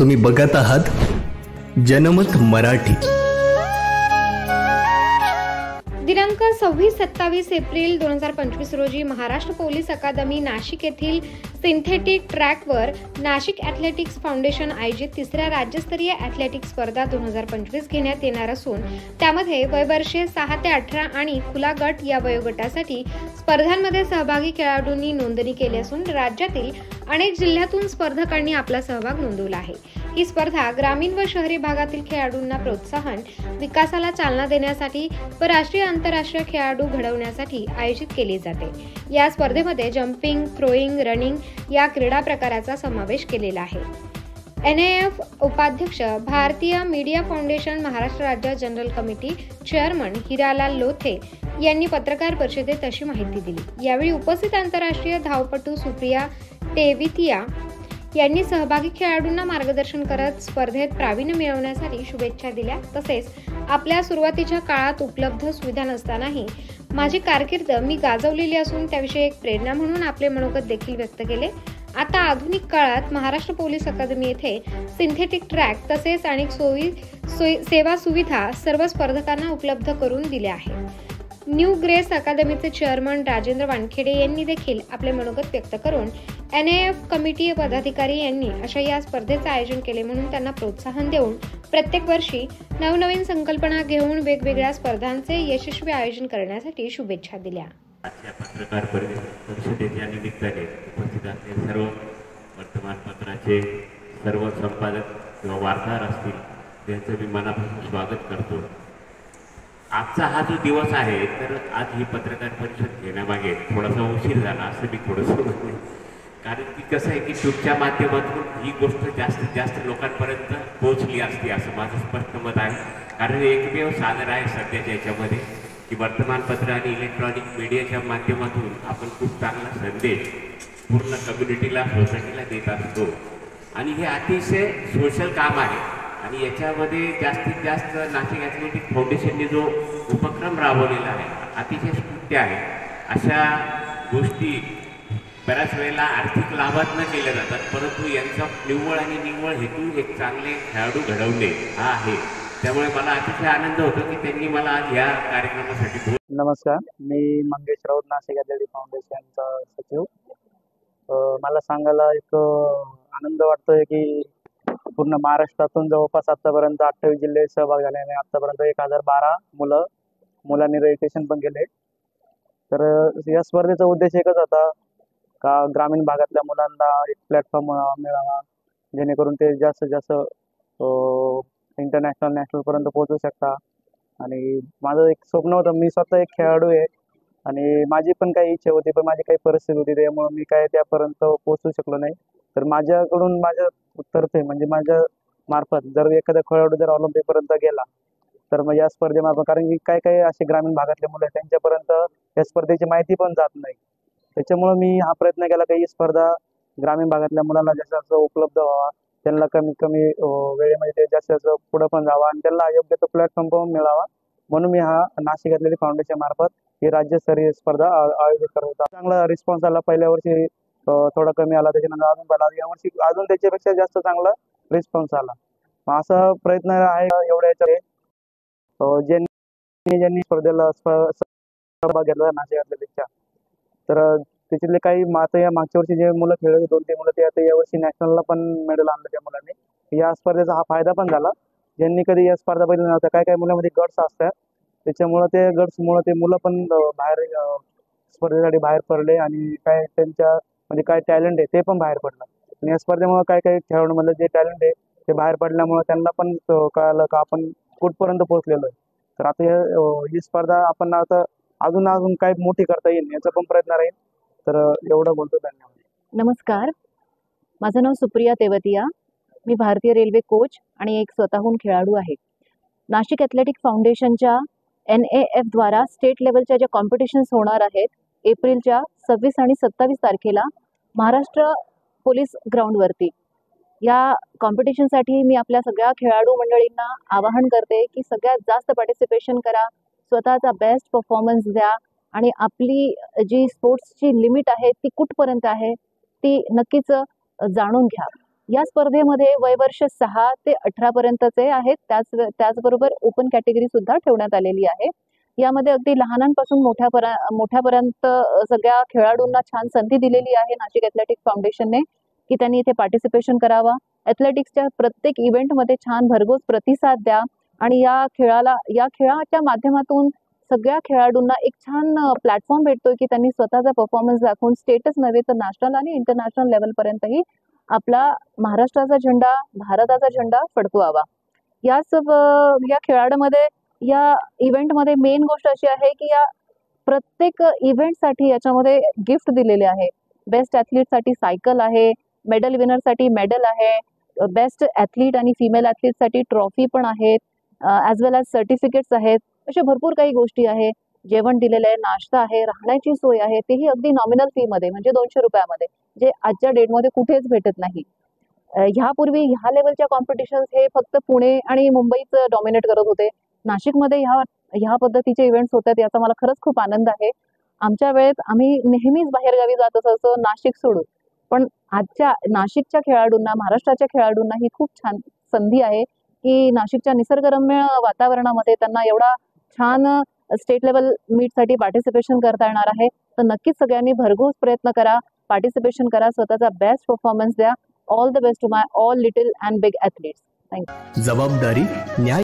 तुम्ही बघत आहात जनमत मराठी। दिनांक 26-27 एप्रिल 2025 रोजी महाराष्ट्र पोलीस अकादमी नाशिक येथील सिंथेटिक ट्रॅकवर नाशिक ॲथलेटिक्स फाउंडेशन आयोजित तिसऱ्या राज्यस्तरीय ॲथलेटिक्स स्पर्धा 2025 घेण्यात येणार असून त्यामध्ये वयवर्षे 6 ते 18 आणि खुला गट या वयोगटासाठी स्पर्धांमध्ये सहभागी खेळाडूंनी नोंदणी केली असून राज्यातील अनेक जिल्ह्यातून स्पर्धकांनी आपला सहभाग नोंदवला आहे। ही स्पर्धा ग्रामीण व शहरी भागातील खेळाडूंना प्रोत्साहन, विकासाला चालना देण्यासाठी व राष्ट्रीय आंतरराष्ट्रीय खेळाडू घडवण्यासाठी आयोजित केली जाते। या स्पर्धेमध्ये जम्पिंग, थ्रोइंग, रनिंग या क्रीडा प्रकाराचा समावेश केलेला आहे। NAF उपाध्यक्ष, भारतीय मीडिया फाउंडेशन महाराष्ट्र राज्य जनरल कमिटी चेअरमन हिरालाल लोथे यांनी पत्रकार परिषदेत अशी माहिती दिली। यावेळी उपस्थित आंतरराष्ट्रीय धावपटू सुप्रिया तेवितिया यांनी सहभागी खेळाडूंना मार्गदर्शन करत स्पर्धेत प्रावीण्य मिळवण्यासाठी शुभेच्छा दिल्या। तसेच आपल्या सुरुवातीच्या काळात उपलब्ध सुविधा नसतानाही माझी कारकीर्द मी गाजवलेली असून त्याविषयी एक प्रेरणा म्हणून आपले मनोगत देखील व्यक्त केले। आता आधुनिक काळात महाराष्ट्र पोलीस अकादमी येथे सिंथेटिक ट्रॅक तसेच अनेक सेवा सुविधा सर्व स्पर्धकांना उपलब्ध करून दिल्या आहेत। न्यू ग्रेस अकादमीचे चेअरमन राजेंद्र वानखेडे यांनी देखील आपले मनोगत व्यक्त करून NAF कमिटी पदाधिकारी यांनी अशा या स्पर्धेचे आयोजन केले म्हणून त्यांना प्रोत्साहन देऊन प्रत्येक वर्षी नवनवीन संकल्पना घेऊन वेगवेगळ्या स्पर्धांचे यशस्वी आयोजन करण्यासाठी शुभेच्छा दिल्या। आजच्या पत्रकार परिषदेच्या निमित्ताने उपस्थित असलेले सर्व वर्तमानपत्राचे सर्व संपादक किंवा वार्ताहर असतील त्यांचं मी मनापासून स्वागत करतो। आजचा हा जो दिवस आहे तर आज ही पत्रकार परिषद घेण्यामागे थोडासा उशीर झाला असं मी थोडंसं म्हणते, कारण की कसं आहे की तुमच्या माध्यमातून ही गोष्ट जास्तीत जास्त लोकांपर्यंत पोहोचली असती असं माझं स्पष्ट मत आहे। कारण एकमेव साधन आहे सध्याच्या याच्यामध्ये की वर्तमानपत्र आणि इलेक्ट्रॉनिक मीडियाच्या माध्यमातून आपण खूप चांगला संदेश पूर्ण कम्युनिटीला, सोसायटीला देत असतो आणि हे अतिशय सोशल काम आहे। आणि याच्यामध्ये जास्तीत जास्त नाशिक ॲथलेटिक फाउंडेशनने जो उपक्रम राबवलेला आहे अतिशय स्तुत्य आहे। अशा गोष्टी बऱ्याच वेळेला आर्थिक लाभात केल्या जातात, परंतु यांचा निव्वळ हेतू एक चांगले खेळाडू घडवणे हा आहे। त्यामुळे मला अतिशय आनंद होतो की त्यांनी मला आज या कार्यक्रमासाठी नमस्कार, मी मंगेश राऊत, नाशिक ॲथलेटिक फाउंडेशनचा सचिव। मला सांगायला एक आनंद वाटतोय की पूर्ण महाराष्ट्रातून जवळपास आतापर्यंत 28 जिल्हे सहभाग झाले आणि आतापर्यंत 1012 मुलांनी रजिस्ट्रेशन पण केले। तर या स्पर्धेचा उद्देश एकच होता का ग्रामीण भागातल्या मुलांना एक प्लॅटफॉर्म मिळावा जेणेकरून ते जास्तीत जास्त इंटरनॅशनल, नॅशनलपर्यंत पोहोचू शकता। आणि माझं एक स्वप्न होतं, मी स्वतः एक खेळाडू आहे आणि माझी पण काही इच्छा होती, पण माझी काही परिस्थिती होती त्यामुळे मी काय त्यापर्यंत पोहोचू शकलो नाही। तर माझ्याकडून माझ्या तर्फे म्हणजे माझ्या मार्फत जर एखादा खेळाडू जर ऑलिम्पिकपर्यंत गेला तर मग या स्पर्धेमार्फत, कारण की काही असे ग्रामीण भागातले मुलं आहेत त्यांच्यापर्यंत या स्पर्धेची माहिती पण जात नाही, त्याच्यामुळे मी हा प्रयत्न केला की ही स्पर्धा ग्रामीण भागातल्या मुलांना जास्त उपलब्ध व्हावा, त्यांना कमीत कमी वेळेमध्ये ते जास्त पुढे पण जावा आणि त्यांना योग्य तो प्लॅटफॉर्म पण मिळावा, म्हणून मी हा नाशिक ॲथलेटिक फाउंडेशन मार्फत ही राज्यस्तरीय स्पर्धा आयोजित करत होता। चांगला रिस्पॉन्स आला, पहिल्या वर्षी थोडा कमी आला, त्याच्यानंतर अजून पण आला, यावर्षी अजून त्याच्यापेक्षा जास्त चांगला रिस्पॉन्स आला। असा प्रयत्न आहे एवढ्या याच्यात ज्यांनी स्पर्धेला सहभाग घेतला नाशिक ॲथलेटिकच्या, तर त्याच्यातले काही या मागच्या वर्षी जे मुलं खेळले 2-3 मुलं ते आता यावर्षी नॅशनलला पण मेडल आणलं त्या मुलांनी। या स्पर्धेचा हा फायदा पण झाला, ज्यांनी कधी या स्पर्धा बघितल्या नव्हत्या। काही मुलांमध्ये गट्स असतात, त्याच्यामुळे ते गट्समुळे ते मुलं पण बाहेर स्पर्धेसाठी बाहेर पडले आणि काय त्यांच्या म्हणजे काय टॅलेंट आहे ते पण बाहेर पडलं आणि या स्पर्धेमुळे काही खेळाडूंमधलं जे टॅलेंट आहे ते बाहेर पडल्यामुळे त्यांना पण कळालं का आपण कुठपर्यंत पोहोचलेलो आहे। तर आता ही स्पर्धा आपण आता अजून काय मोठी करता येईल याचा पण प्रयत्न राहील। तर एवढं बोलतो, धन्यवाद। नमस्कार, माझं नाव सुप्रिया तेवतिया, मी भारतीय रेल्वे कोच आणि एक स्वतःहून खेळाडू आहे। नाशिक ॲथलेटिक फाउंडेशनच्या NAF द्वारा स्टेट लेवलच्या ज्या कॉम्पिटिशन्स होणार आहेत एप्रिलच्या 26 आणि 27 तारखेला महाराष्ट्र पोलीस ग्राउंडवरती, या कॉम्पिटिशनसाठी मी आपल्या सगळ्या खेळाडू मंडळींना आवाहन करते की सगळ्यात जास्त पार्टिसिपेशन करा, स्वतःचा बेस्ट परफॉर्मन्स द्या आणि आपली जी स्पोर्ट्सची लिमिट आहे ती कुठपर्यंत आहे ती नक्कीच जाणून घ्या। या स्पर्धेमध्ये वयवर्ष 6 ते 18 पर्यंतचे आहेत. त्याचबरोबर ओपन कॅटेगरी सुद्धा ठेवण्यात आलेली आहे. यामध्ये अगदी लहानांपासून मोठ्यापर्यंत सगळ्या खेळाडूंना छान संधी दिलेली आहे नाशिक ॲथलेटिक्स फाउंडेशनने की त्यांनी इथे पार्टिसिपेशन करावा. ॲथलेटिक्सच्या प्रत्येक इव्हेंटमध्ये छान भरघोस प्रतिसाद द्या आणि या खेळाच्या माध्यमातून सगळ्या खेळाडूंना एक छान प्लॅटफॉर्म भेटतोय की त्यांनी स्वतःचा परफॉर्मन्स दाखवून स्टेटच नव्हे तर नॅशनल आणि इंटरनॅशनल लेवलपर्यंतही आपला महाराष्ट्राचा झेंडा, भारताचा झेंडा फडकवावा. या खेळामध्ये या इव्हेंटमध्ये मेन गोष्ट अशी आहे की या प्रत्येक इव्हेंटसाठी याच्यामध्ये गिफ्ट दिलेले आहे. बेस्ट ॲथलीटसाठी सायकल आहे, मेडल विनरसाठी मेडल आहे, बेस्ट ॲथलीट आणि फिमेल ॲथलीटसाठी ट्रॉफी पण आहेत, ॲज वेल ॲज सर्टिफिकेट्स आहेत. अशा भरपूर काही गोष्टी आहे. जेवण दिलेलं आहे, नाश्ता आहे, राहण्याची सोय आहे, तेही अगदी नॉमिनल फीमध्ये म्हणजे 200 रुपयामध्ये, जे आजच्या डेटमध्ये कुठेच भेटत नाही. ह्यापूर्वी ह्या लेवलच्या कॉम्पिटिशन्स हे फक्त पुणे आणि मुंबईच डॉमिनेट करत होते. नाशिकमध्ये ह्या पद्धतीचे इव्हेंट्स होतात याचा मला खरंच खूप आनंद आहे. आमच्या वेळेत आम्ही नेहमीच बाहेरगावी जात असायचो नाशिक सोडून, पण आजच्या नाशिकच्या खेळाडूंना, महाराष्ट्राच्या खेळाडूंना ही खूप छान संधी आहे की नाशिकच्या निसर्गरम्य वातावरणामध्ये त्यांना एवढा छान स्टेट लेवल मीटसाठी पार्टिसिपेशन करता येणार आहे. तर नक्कीच सगळ्यांनी भरघोस प्रयत्न करा, पार्टिसिपेशन करा, स्वतःचा बेस्ट परफॉर्मन्स द्या. All the best to my all little and big athletes. Thank you. जबाबदारी, न्याय